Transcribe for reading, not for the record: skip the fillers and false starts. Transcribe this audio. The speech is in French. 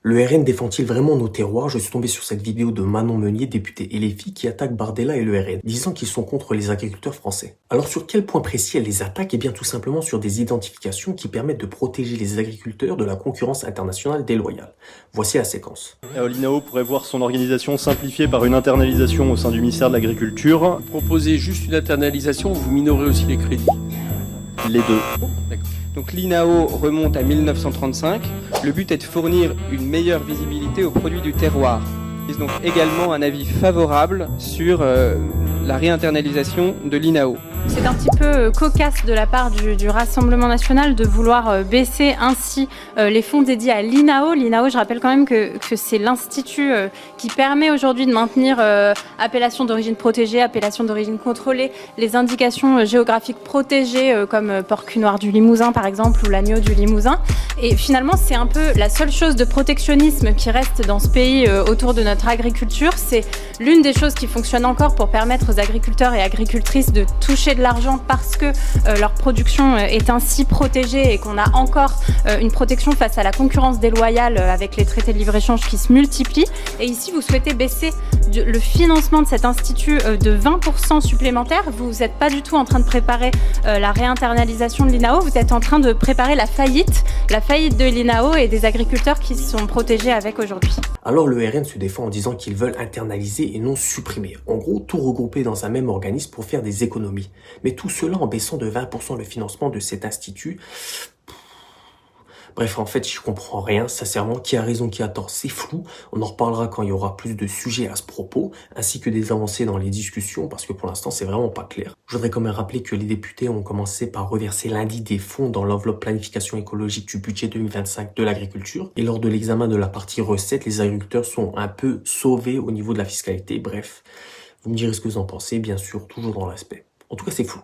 Le RN défend-il vraiment nos terroirs? Je suis tombé sur cette vidéo de Manon Meunier, députée LFI, qui attaque Bardella et le RN, disant qu'ils sont contre les agriculteurs français. Alors sur quel point précis elle les attaque? Eh bien tout simplement sur des identifications qui permettent de protéger les agriculteurs de la concurrence internationale déloyale. Voici la séquence. L'INAO pourrait voir son organisation simplifiée par une internalisation au sein du ministère de l'Agriculture. Proposez juste une internalisation, vous minorez aussi les crédits. Les deux. Donc l'INAO remonte à 1935. Le but est de fournir une meilleure visibilité aux produits du terroir. Ils ont donc également un avis favorable sur la réinternalisation de l'INAO. C'est un petit peu cocasse de la part du Rassemblement national de vouloir baisser ainsi les fonds dédiés à l'INAO. L'INAO, je rappelle quand même que c'est l'institut qui permet aujourd'hui de maintenir appellation d'origine protégée, appellation d'origine contrôlée, les indications géographiques protégées comme porc noir du Limousin par exemple ou l'agneau du Limousin. Et finalement, c'est un peu la seule chose de protectionnisme qui reste dans ce pays autour de notre agriculture. C'est l'une des choses qui fonctionne encore pour permettre aux agriculteurs et agricultrices de toucher de l'argent parce que leur production est ainsi protégée et qu'on a encore une protection face à la concurrence déloyale avec les traités de libre-échange qui se multiplient. Et ici, vous souhaitez baisser le financement de cet institut de 20% supplémentaire. Vous n'êtes pas du tout en train de préparer la réinternalisation de l'INAO, vous êtes en train de préparer la faillite de l'INAO et des agriculteurs qui sont protégés avec aujourd'hui. Alors le RN se défend en disant qu'ils veulent internaliser et non supprimer. En gros, tout regrouper dans un même organisme pour faire des économies. Mais tout cela en baissant de 20% le financement de cet institut. Bref, en fait, je comprends rien, sincèrement. Qui a raison, qui a tort, c'est flou. On en reparlera quand il y aura plus de sujets à ce propos, ainsi que des avancées dans les discussions, parce que pour l'instant, c'est vraiment pas clair. Je voudrais quand même rappeler que les députés ont commencé par reverser lundi des fonds dans l'enveloppe planification écologique du budget 2025 de l'agriculture. Et lors de l'examen de la partie recettes, les agriculteurs sont un peu sauvés au niveau de la fiscalité. Bref, vous me direz ce que vous en pensez, bien sûr, toujours dans l'aspect. En tout cas, c'est flou.